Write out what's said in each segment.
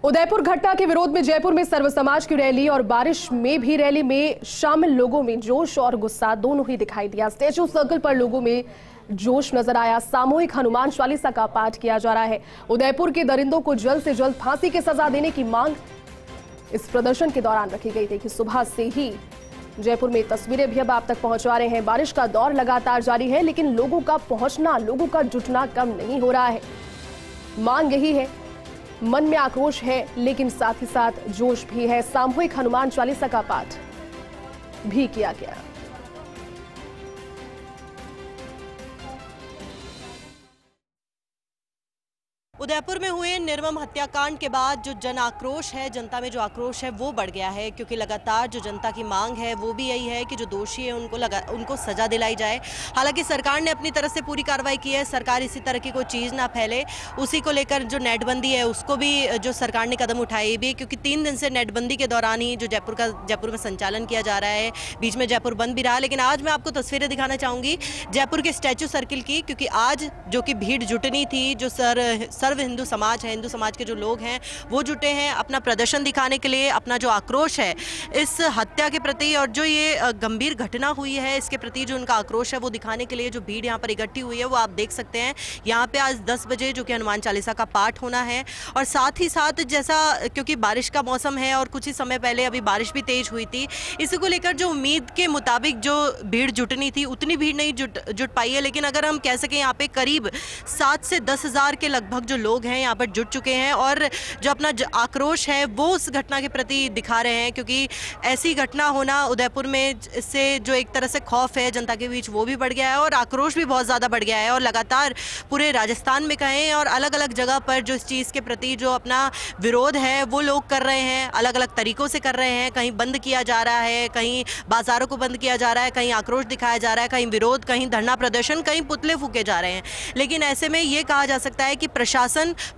उदयपुर घटना के विरोध में जयपुर में सर्व समाज की रैली और बारिश में भी रैली में शामिल लोगों में जोश और गुस्सा दोनों ही दिखाई दिया। स्टैचू सर्कल पर लोगों में जोश नजर आया। सामूहिक हनुमान चालीसा का पाठ किया जा रहा है। उदयपुर के दरिंदों को जल्द से जल्द फांसी की सजा देने की मांग इस प्रदर्शन के दौरान रखी गई थी। कि सुबह से ही जयपुर में तस्वीरें भी अब आप तक पहुंचा रहे हैं। बारिश का दौर लगातार जारी है, लेकिन लोगों का पहुंचना, लोगों का जुटना कम नहीं हो रहा है। मांग यही है, मन में आक्रोश है, लेकिन साथ ही साथ जोश भी है। सामूहिक हनुमान चालीसा का पाठ भी किया गया। उदयपुर में हुए निर्मम हत्याकांड के बाद जो जन आक्रोश है, जनता में जो आक्रोश है वो बढ़ गया है, क्योंकि लगातार जो जनता की मांग है वो भी यही है कि जो दोषी है उनको सजा दिलाई जाए। हालांकि सरकार ने अपनी तरफ से पूरी कार्रवाई की है। सरकार इसी तरह की कोई चीज़ ना फैले, उसी को लेकर जो नेटबंदी है उसको भी जो सरकार ने कदम उठाए भी, क्योंकि 3 दिन से नेटबंदी के दौरान ही जो जयपुर में संचालन किया जा रहा है। बीच में जयपुर बंद भी रहा, लेकिन आज मैं आपको तस्वीरें दिखाना चाहूँगी जयपुर के स्टैचू सर्किल की, क्योंकि आज जो कि भीड़ जुटनी थी, जो सर्व हिंदू समाज है, हिंदू समाज के जो लोग हैं वो जुटे हैं अपना प्रदर्शन दिखाने के लिए। अपना जो आक्रोश है इस हत्या के प्रति और जो ये गंभीर घटना हुई है इसके प्रति जो उनका आक्रोश है वो दिखाने के लिए जो भीड़ यहाँ पर इकट्ठी हुई है वो आप देख सकते हैं। यहाँ पे आज 10 बजे जो कि हनुमान चालीसा का पाठ होना है, और साथ ही साथ जैसा क्योंकि बारिश का मौसम है और कुछ ही समय पहले अभी बारिश भी तेज हुई थी, इसी को लेकर जो उम्मीद के मुताबिक जो भीड़ जुटनी थी उतनी भीड़ नहीं जुट पाई है। लेकिन अगर हम कह सकें यहाँ पे करीब 7 से 10 हज़ार के लगभग जो लोग हैं यहाँ पर जुट चुके हैं और जो अपना आक्रोश है वो उस घटना के प्रति दिखा रहे हैं, क्योंकि ऐसी घटना होना उदयपुर में, इससे जो एक तरह से खौफ है जनता के बीच वो भी बढ़ गया है और आक्रोश भी बहुत ज़्यादा बढ़ गया है। और लगातार पूरे राजस्थान में कहें और अलग अलग जगह पर जो इस चीज़ के प्रति जो अपना विरोध है वो लोग कर रहे हैं, अलग अलग तरीक़ों से कर रहे हैं। कहीं बंद किया जा रहा है, कहीं बाज़ारों को बंद किया जा रहा है, कहीं आक्रोश दिखाया जा रहा है, कहीं विरोध, कहीं धरना प्रदर्शन, कहीं पुतले फूके जा रहे हैं। लेकिन ऐसे में ये कहा जा सकता है कि प्रशासन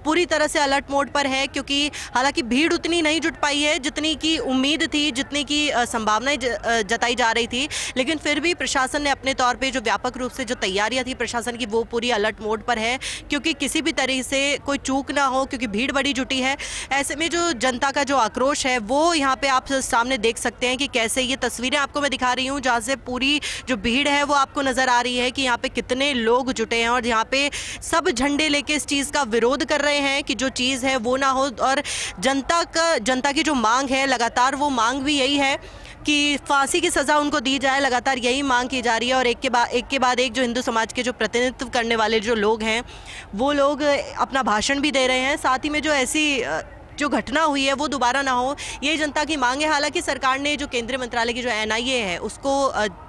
पूरी तरह से अलर्ट मोड पर है, क्योंकि हालांकि भीड़ उतनी नहीं जुट पाई है जितनी की उम्मीद थी, जितनी की संभावनाएं जताई जा रही थी, लेकिन फिर भी प्रशासन ने अपने तौर पे जो व्यापक रूप से जो तैयारियां थी प्रशासन की वो पूरी अलर्ट मोड पर है, क्योंकि किसी भी तरह से कोई चूक ना हो, क्योंकि भीड़ बड़ी जुटी है। ऐसे में जो जनता का जो आक्रोश है वो यहाँ पे आप सामने देख सकते हैं कि कैसे ये तस्वीरें आपको मैं दिखा रही हूँ जहाँ से पूरी जो भीड़ है वो आपको नज़र आ रही है कि यहाँ पे कितने लोग जुटे हैं और यहाँ पे सब झंडे लेके इस चीज़ का विरोध कर रहे हैं कि जो चीज़ है वो ना हो। और जनता की जो मांग है लगातार वो मांग भी यही है कि फांसी की सज़ा उनको दी जाए। लगातार यही मांग की जा रही है और एक के बाद एक जो हिंदू समाज के जो प्रतिनिधित्व करने वाले जो लोग हैं वो लोग अपना भाषण भी दे रहे हैं। साथ ही में जो ऐसी जो घटना हुई है वो दोबारा ना हो, ये जनता की मांग है। हालांकि सरकार ने जो केंद्रीय मंत्रालय की जो NIA है उसको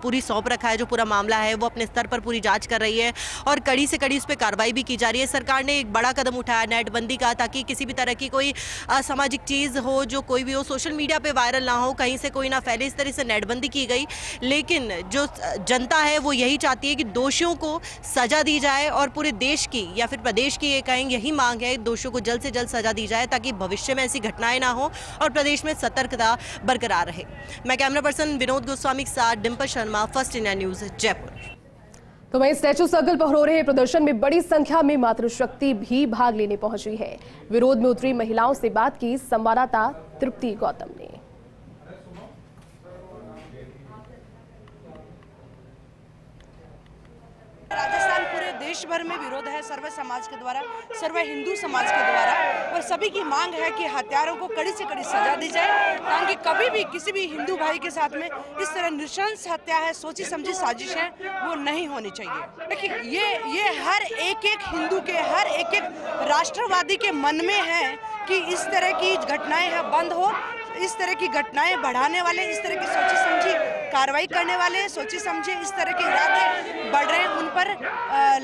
पूरी सौंप रखा है, जो पूरा मामला है वो अपने स्तर पर पूरी जांच कर रही है और कड़ी से कड़ी उस पर कार्रवाई भी की जा रही है। सरकार ने एक बड़ा कदम उठाया नेटबंदी का, ताकि किसी भी तरह की कोई असामाजिक चीज़ हो, जो कोई भी हो, सोशल मीडिया पर वायरल ना हो, कहीं से कोई ना फैले, इस तरह से नेटबंदी की गई। लेकिन जो जनता है वो यही चाहती है कि दोषियों को सज़ा दी जाए और पूरे देश की या फिर प्रदेश की ये कहेंगे यही मांग है, दोषियों को जल्द से जल्द सज़ा दी जाए ताकि भविष्य में ऐसी घटनाएं ना हो और प्रदेश में सतर्कता बरकरार रहे। मैं कैमरा पर्सन विनोद गोस्वामी के साथ Dimple Sharma, first India news, Jaipur. तो वहीं स्टैचू सर्कल पर हो रहे प्रदर्शन में बड़ी संख्या में मातृशक्ति भी भाग लेने पहुंची है। विरोध में उतरी महिलाओं से बात की संवाददाता तृप्ति गौतम ने। राजस्थान पूरे देश भर में विरोध है सर्व समाज के द्वारा, सर्व हिंदू समाज के द्वारा, और सभी की मांग है कि हत्यारों को कड़ी से कड़ी सजा दी जाए, ताकि कभी भी किसी भी हिंदू भाई के साथ में इस तरह नृशंस हत्या है, सोची समझी साजिश है, वो नहीं होनी चाहिए। देखिए ये हर एक हिंदू के, हर एक राष्ट्रवादी के मन में है कि इस तरह की घटनाएं है बंद हो। इस तरह की घटनाएं बढ़ाने वाले, इस तरह की सोची समझी कार्रवाई करने वाले, सोची समझी इस तरह के इरादे बढ़ रहे हैं, उन पर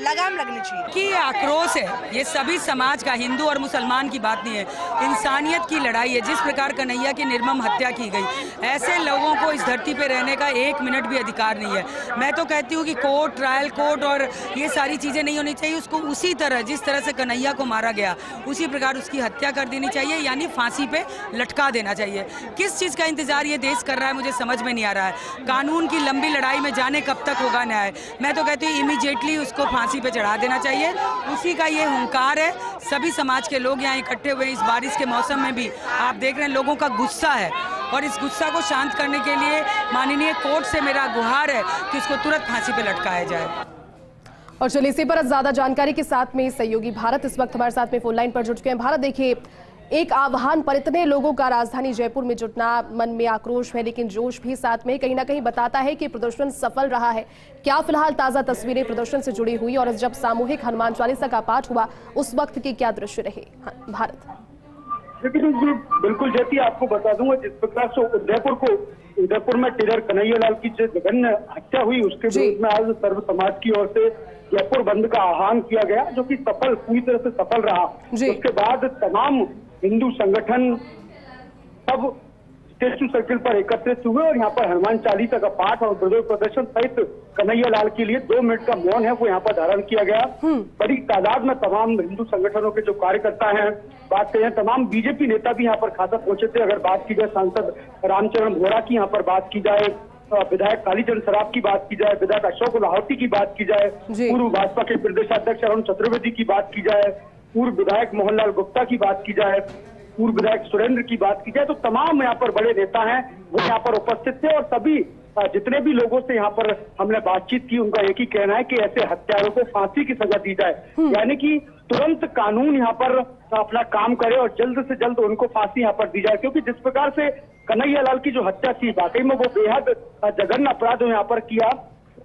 लगाम लगनी चाहिए। कि आक्रोश है, ये सभी समाज का, हिंदू और मुसलमान की बात नहीं है, इंसानियत की लड़ाई है। जिस प्रकार कन्हैया की निर्मम हत्या की गई, ऐसे लोगों को इस धरती पे रहने का 1 मिनट भी अधिकार नहीं है। मैं तो कहती हूँ कि कोर्ट, ट्रायल कोर्ट और ये सारी चीज़ें नहीं होनी चाहिए। उसको उसी तरह जिस तरह से कन्हैया को मारा गया उसी प्रकार उसकी हत्या कर देनी चाहिए, यानी फांसी पे लटका देना चाहिए। किस चीज़ का इंतजार ये देश कर रहा है मुझे समझ में नहीं आ रहा है। कानून की लंबी लड़ाई में जाने कब तक होगा न्याय। मैं तो कहती हूँ इमीडिएटली उसको फांसी पे चढ़ा देना चाहिए। उसी का ये हुंकार है। सभी समाज के लोग यहाँ इकट्ठे हुए इस बारिश के मौसम में भी आप देख रहे हैं लोगों का गुस्सा है, और इस गुस्सा को शांत करने के लिए माननीय कोर्ट से मेरा गुहार है कि उसको तुरंत फांसी पे लटकाया जाए। और चलिए इसी पर ज्यादा जानकारी के साथ में सहयोगी भारत इस वक्त हमारे साथ में फोन लाइन पर जुट चुके हैं। भारत, देखिए एक आह्वान पर इतने लोगों का राजधानी जयपुर में जुटना, मन में आक्रोश है लेकिन जोश भी साथ में कहीं ना कहीं बताता है कि प्रदर्शन सफल रहा है। क्या फिलहाल ताजा तस्वीरें प्रदर्शन से जुड़ी हुई और जब सामूहिक हनुमान चालीसा का पाठ हुआ उस वक्त के क्या दृश्य रहे? भारत, बिल्कुल जैसी आपको बता दूंगा, जिस प्रकार से उदयपुर में टेलर कन्हैयालाल की जो जघन्य हत्या हुई उसके विरोध में आज सर्व समाज की ओर से जयपुर बंद का आह्वान किया गया, जो कि पूरी तरह से सफल रहा। उसके बाद तमाम हिंदू संगठन सब स्टेचू सर्किल पर एकत्रित हुए और यहाँ पर हनुमान चालीसा का पाठ और विरोध प्रदर्शन सहित कन्हैयालाल के लिए 2 मिनट का मौन है वो यहाँ पर धारण किया गया। बड़ी तादाद में तमाम हिंदू संगठनों के जो कार्यकर्ता हैं, बात करें तमाम बीजेपी नेता भी यहाँ पर खासा पहुंचे थे। अगर बात की जाए सांसद रामचरण बोहरा की, यहाँ पर बात की जाए विधायक कालीचरण सराफ की बात की जाए, विधायक अशोक लाहौटी की बात की जाए, पूर्व भाजपा के प्रदेशाध्यक्ष अरुण चतुर्वेदी की बात की जाए, पूर्व विधायक मोहनलाल गुप्ता की बात की जाए, पूर्व विधायक सुरेंद्र की बात की जाए, तो तमाम यहाँ पर बड़े नेता हैं वो यहाँ पर उपस्थित थे। और सभी जितने भी लोगों से यहाँ पर हमने बातचीत की उनका एक ही कहना है कि ऐसे हत्यारों को फांसी की सजा दी जाए, यानी कि तुरंत कानून यहाँ पर अपना काम करे और जल्द से जल्द उनको फांसी यहाँ पर दी जाए। क्योंकि जिस प्रकार से कन्हैयालाल की जो हत्या थी वाकई में वो बेहद जघन्य अपराध यहाँ पर किया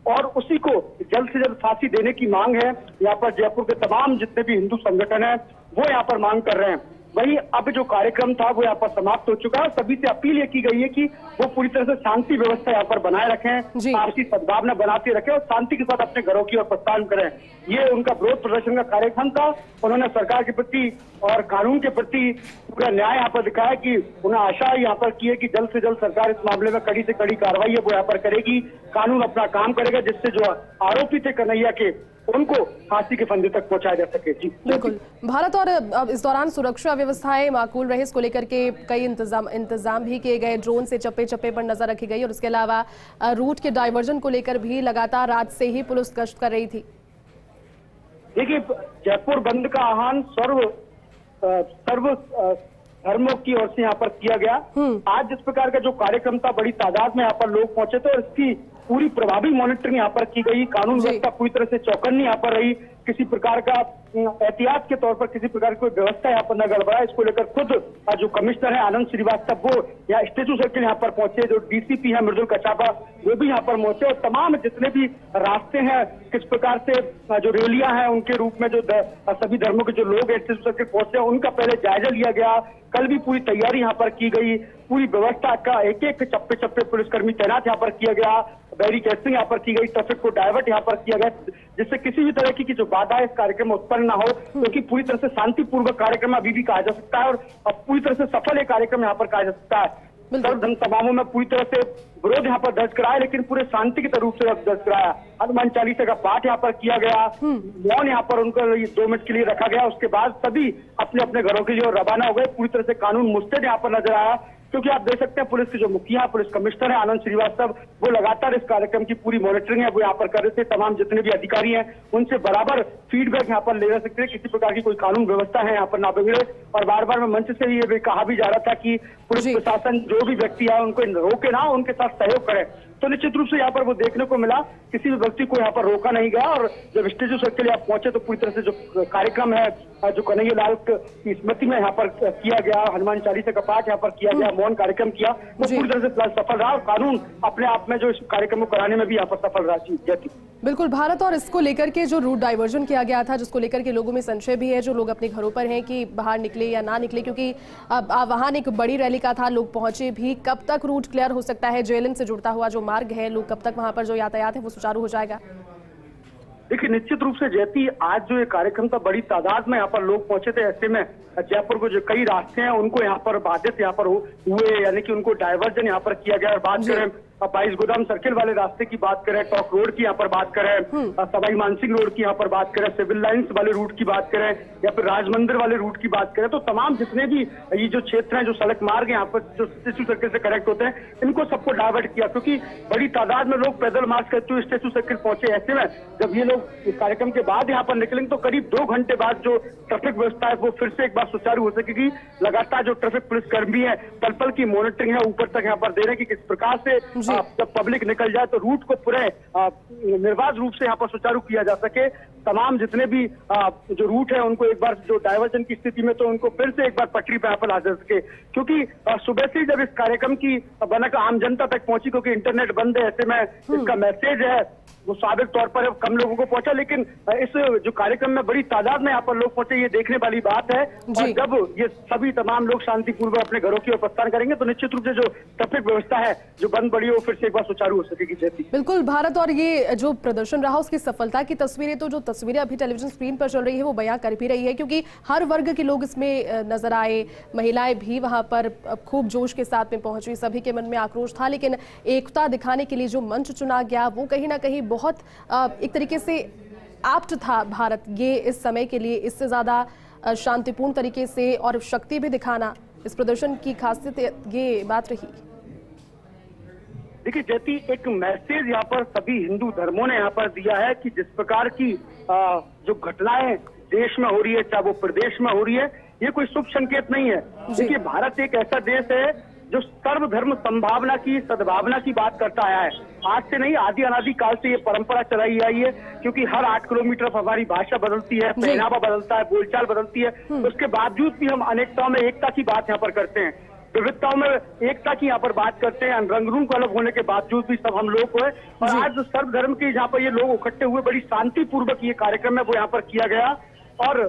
और उसी को जल्द से जल्द फांसी देने की मांग है। यहाँ पर जयपुर के तमाम जितने भी हिंदू संगठन है वो यहाँ पर मांग कर रहे हैं। वही अब जो कार्यक्रम था वो यहाँ पर समाप्त हो चुका है। सभी से अपील ये की गई है कि वो पूरी तरह से शांति व्यवस्था यहाँ पर बनाए रखें, आपसी सद्भावना बनाते रखें और शांति के साथ अपने घरों की ओर प्रस्थान करें। ये उनका विरोध प्रदर्शन का कार्यक्रम था। उन्होंने सरकार के प्रति और कानून के प्रति पूरा न्याय यहाँ पर दिखाया कि उन्हें आशा यहाँ पर की है कि जल्द से जल्द सरकार इस मामले में कड़ी से कड़ी कार्रवाई है वो यहाँ पर करेगी, कानून अपना काम करेगा, जिससे जो आरोपी थे कन्हैया के उनको फांसी के फंदे तक पहुंचाया जा सके। जी बिल्कुल भारत, और इस दौरान सुरक्षा व्यवस्थाएं माकूल रही, इसको लेकर के कई इंतजाम भी किए गए, ड्रोन से चप्पे चप्पे पर नजर रखी गई और उसके अलावा रूट के डाइवर्जन को लेकर भी लगातार रात से ही पुलिस गश्त कर रही थी। देखिए जयपुर बंद का आह्वान सर्व धर्मों की ओर से यहाँ पर किया गया। आज जिस प्रकार का जो कार्यक्रम था बड़ी तादाद में यहाँ पर लोग पहुंचे थे और इसकी पूरी प्रभावी मॉनिटरिंग यहाँ पर की गई। कानून व्यवस्था पूरी तरह से चौकन्नी यहाँ पर रही, किसी प्रकार का एहतियात के तौर पर किसी प्रकार की कोई व्यवस्था यहाँ पर न गड़बड़ा। इसको लेकर खुद जो कमिश्नर है आनंद श्रीवास्तव वो यहाँ स्टेचू सर्किल यहाँ पर पहुंचे, जो डीसीपी है मृदुल कछापा वो भी यहाँ पर पहुंचे और तमाम जितने भी रास्ते हैं किस प्रकार से जो रैलियां हैं उनके रूप में जो सभी धर्मों के जो लोग स्टेचू सर्किल पहुंचे उनका पहले जायजा लिया गया। कल भी पूरी तैयारी यहाँ पर की गई, पूरी व्यवस्था का एक एक चप्पे चप्पे पुलिसकर्मी तैनात यहाँ पर किया गया, बैरिकेडिंग यहाँ पर की गई, ट्रैफिक को डाइवर्ट यहाँ पर किया गया, जिससे किसी भी तरह की जो बाधा इस कार्यक्रम में उत्पन्न न हो, क्योंकि पूरी तरह से शांतिपूर्वक कार्यक्रम अभी भी कहा जा सकता है और अब पूरी तरह से सफल ये कार्यक्रम यहाँ पर कहा जा सकता है। सर्व समाओं में पूरी तरह से विरोध यहाँ पर दर्ज कराया लेकिन पूरे शांति के रूप से दर्ज कराया। हनुमान चालीसा का पाठ यहाँ पर किया गया, मौन यहाँ पर उनको 2 मिनट के लिए रखा गया। उसके बाद सभी अपने अपने घरों के लिए रवाना हो गए। पूरी तरह से कानून मुस्तैद यहाँ पर नजर आया, क्योंकि आप देख सकते हैं पुलिस के जो मुखिया पुलिस कमिश्नर है आनंद श्रीवास्तव वो लगातार इस कार्यक्रम की पूरी मॉनिटरिंग है वो यहाँ पर कर रहे थे। तमाम जितने भी अधिकारी हैं उनसे बराबर फीडबैक यहाँ पर ले जा सकते हैं, किसी प्रकार की कोई कानून व्यवस्था है यहाँ पर ना बिगड़े। और बार बार मैं मंच से ये भी कहा भी जा रहा था कि पुलिस प्रशासन जो भी व्यक्ति है उनको रोके ना, उनके साथ सहयोग करे। तो निश्चित रूप से यहाँ पर वो देखने को मिला, किसी भी व्यक्ति को यहाँ पर रोका नहीं गया। और जब स्टेचू सर्किल यहाँ पहुंचे तो पूरी तरह से जो कार्यक्रम है जो कन्हैयालाल की स्मृति में यहाँ पर किया गया, हनुमान चालीसा का पाठ यहाँ पर किया गया, मौन कार्यक्रम किया, वो पूरी तरह से सफल रहा और कानून अपने आप में जो इस कार्यक्रम को कराने में भी यहाँ पर सफल रहा। बिल्कुल भारत, और इसको लेकर के जो रूट डाइवर्जन किया गया था जिसको लेकर के लोगों में संशय भी है, जो लोग अपने घरों पर हैं कि बाहर निकले या ना निकले, क्योंकि वहां एक बड़ी रैली का था, लोग पहुंचे भी, कब तक रूट क्लियर हो सकता है? जेएलएन से जुड़ता हुआ जो मार्ग है, लोग कब तक वहां पर जो यातायात है वो सुचारू हो जाएगा? देखिए निश्चित रूप से जैती आज जो ये कार्यक्रम था बड़ी तादाद में यहाँ पर लोग पहुंचे थे, ऐसे में जयपुर को जो कई रास्ते हैं उनको यहाँ पर बाधित यहाँ पर हुए, यानी कि उनको डाइवर्जन यहाँ पर किया गया। और बात करें 22 गोदाम सर्किल वाले रास्ते की बात करें, टॉक रोड की यहाँ पर बात करें, सवाई मानसिंह रोड की यहाँ पर बात करें, सिविल लाइंस वाले रूट की बात करें या फिर राजमंदिर वाले रूट की बात करें, तो तमाम जितने भी ये जो क्षेत्र हैं, जो सड़क मार्ग यहाँ पर जो स्टेचू सर्किल से कनेक्ट होते हैं, इनको सबको डाइवर्ट किया, क्योंकि बड़ी तादाद में लोग पैदल मार्च करते हुए स्टेचू सर्किल पहुंचे। ऐसे में जब ये लोग इस कार्यक्रम के बाद यहाँ पर निकलेंगे तो करीब 2 घंटे बाद जो ट्रैफिक व्यवस्था है वो फिर से एक बार सुचारू हो सकेगी। लगातार जो ट्रैफिक पुलिस कर्मी है पल पल की मॉनिटरिंग है ऊपर तक यहाँ पर दे रहे हैं कि किस प्रकार से जब पब्लिक निकल जाए तो रूट को पूरे निर्बाध रूप से यहाँ पर सुचारू किया जा सके। तमाम जितने भी जो रूट है उनको एक बार जो डायवर्जन की स्थिति में तो उनको फिर से एक बार पटरी पर यहाँ पर ला जा सके, क्योंकि सुबह से जब इस कार्यक्रम की बनक आम जनता तक पहुंची, क्योंकि इंटरनेट बंद है, ऐसे में इसका मैसेज है वो स्वाभाविक तौर पर कम लोगों को पहुंचा, लेकिन इस जो कार्यक्रम में बड़ी तादाद में यहाँ पर लोग पहुंचे, ये देखने वाली बात है। और जब ये सभी तमाम लोग शांतिपूर्वक अपने घरों की ओर प्रस्थान करेंगे तो निश्चित रूप से जो ट्रैफिक व्यवस्था है जो बंद पड़ी है वो फिर से एक बार सुचारू हो सकेगी। जैसी बिल्कुल भारत, और ये जो प्रदर्शन रहा उसकी सफलता की तस्वीरें, तो जो तस्वीरें अभी टेलीविजन स्क्रीन पर चल रही है वो बयां कर भी रही है, क्योंकि हर वर्ग के लोग इसमें नजर आए, महिलाएं भी वहां पर खूब जोश के साथ में पहुंची, सभी के मन में आक्रोश था, लेकिन एकता दिखाने के लिए जो मंच चुना गया वो कहीं ना कहीं बहुत एक तरीके से एप्ट था। भारत ये इस समय के लिए इससे ज्यादा शांतिपूर्ण तरीके से और शक्ति भी दिखाना इस प्रदर्शन की खासियत ये बात रही। देखिए जैती, एक मैसेज यहाँ पर सभी हिंदू धर्मों ने यहाँ पर दिया है कि जिस प्रकार की जो घटनाएं देश में हो रही है, चाहे वो प्रदेश में हो रही है, ये कोई शुभ संकेत नहीं है। देखिए भारत एक ऐसा देश है जो सर्वधर्म संभावना की, सद्भावना की बात करता आया है। आज से नहीं, आदि अनादि काल से ये परंपरा चलाई आई है, क्योंकि हर 8 किलोमीटर पर हमारी भाषा बदलती है, पहनावा बदलता है, बोलचाल बदलती है, उसके बावजूद भी हम अनेकताओं में एकता की बात यहाँ पर करते हैं, विविधताओं में एकता की यहाँ पर बात करते हैं, रंग रूप अलग होने के बावजूद भी सब हम लोग को है। और आज सर्वधर्म के जहाँ पर ये लोग इकट्ठे हुए, बड़ी शांतिपूर्वक ये कार्यक्रम है वो यहाँ पर किया गया। और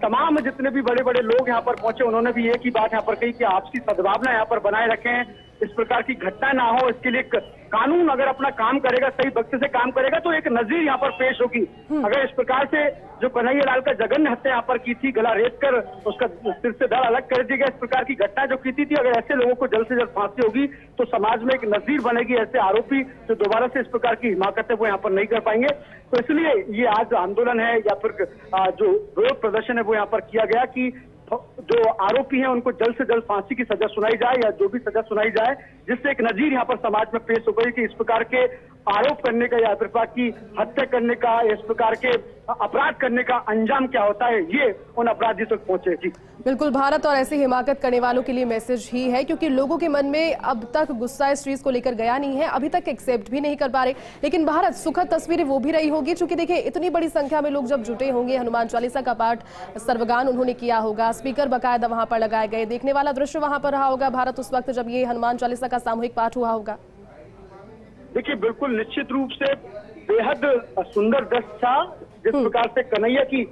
तमाम जितने भी बड़े बड़े लोग यहाँ पर पहुंचे उन्होंने भी एक ही बात यहाँ पर कही कि आपसी सद्भावना यहाँ पर बनाए रखें, इस प्रकार की घटना ना हो, इसके लिए कानून अगर अपना काम करेगा, सही वक्त से काम करेगा तो एक नजीर यहाँ पर पेश होगी। अगर इस प्रकार से जो कन्हैया लाल का जघन्य हत्या यहाँ पर की थी, गला रेत कर उसका सिर से धड़ अलग कर दिया गया, इस प्रकार की घटना जो की थी, अगर ऐसे लोगों को जल्द से जल्द फांसी होगी तो समाज में एक नजीर बनेगी। ऐसे आरोपी जो दोबारा से इस प्रकार की हिमाकत है वो यहाँ पर नहीं कर पाएंगे। तो इसलिए ये आज आंदोलन है या फिर जो विरोध प्रदर्शन है वो यहाँ पर किया गया कि जो आरोपी हैं उनको जल्द से जल्द फांसी की सजा सुनाई जाए या जो भी सजा सुनाई जाए, जिससे एक नजीर यहाँ पर समाज में पेश हो गई कि इस प्रकार के आरोप करने का या इस प्रकार की हत्या करने का, इस प्रकार के अपराध करने का अंजाम क्या होता है, ये उन अपराधी तक पहुंचे। जी बिल्कुल भारत, और ऐसी हिमाकत करने वालों के लिए मैसेज ही है, क्योंकि लोगों के मन में अब तक गुस्सा इस चीज को लेकर गया नहीं है, अभी तक एक्सेप्ट भी नहीं कर पा रहे। लेकिन भारत, सुखद तस्वीरें वो भी रही होगी, क्योंकि देखिए इतनी बड़ी संख्या में लोग जब जुटे होंगे, हनुमान चालीसा का पाठ सर्वगान उन्होंने किया होगा, स्पीकर बाकायदा वहां पर लगाए गए, देखने वाला दृश्य वहां पर रहा होगा भारत उस वक्त जब ये हनुमान चालीसा का सामूहिक पाठ हुआ होगा। देखिए बिल्कुल निश्चित रूप से बेहद सुंदर दृश्य था, जिस प्रकार से कन्हैया की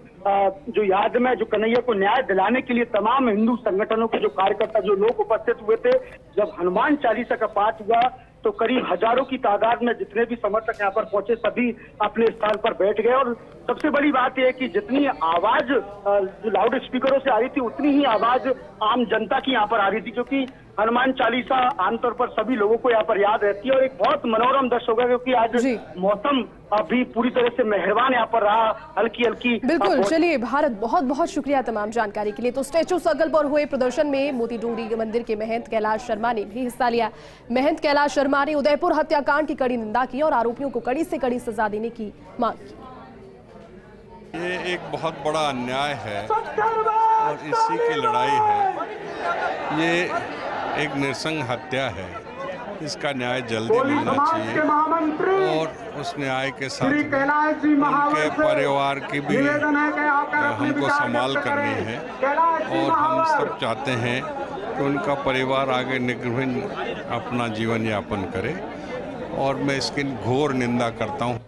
जो याद में, जो कन्हैया को न्याय दिलाने के लिए तमाम हिंदू संगठनों के जो कार्यकर्ता, जो लोग उपस्थित हुए थे, जब हनुमान चालीसा का पाठ हुआ तो करीब हजारों की तादाद में जितने भी समर्थक यहाँ पर पहुंचे सभी अपने स्थान पर बैठ गए। और सबसे बड़ी बात यह है कि जितनी आवाज लाउड स्पीकरों से आ रही थी उतनी ही आवाज आम जनता की यहाँ पर आ रही थी, क्योंकि हनुमान चालीसा आमतौर पर सभी लोगों को यहाँ पर याद रहती है। और एक बहुत मनोरम दृश्य होगा, क्योंकि आज मौसम अभी पूरी तरह से मेहरबान यहाँ पर रहा, हल्की हल्की। बिल्कुल, चलिए भारत, बहुत बहुत शुक्रिया तमाम जानकारी के लिए। तो स्टेचू सर्कल पर हुए प्रदर्शन में मोती डूंगरी मंदिर के महंत कैलाश शर्मा ने भी हिस्सा लिया। महंत कैलाश शर्मा ने उदयपुर हत्याकांड की कड़ी निंदा की और आरोपियों को कड़ी से कड़ी सजा देने की मांग की। ये एक बहुत बड़ा अन्याय है और इसी की लड़ाई है। ये एक नृशंस हत्या है, इसका न्याय जल्दी मिलना चाहिए और उस न्याय के साथ उनके परिवार की भी हमको संभाल करनी है। और हम सब चाहते हैं कि उनका परिवार आगे निर्विघ्न अपना जीवन यापन करे और मैं इसकी घोर निंदा करता हूँ।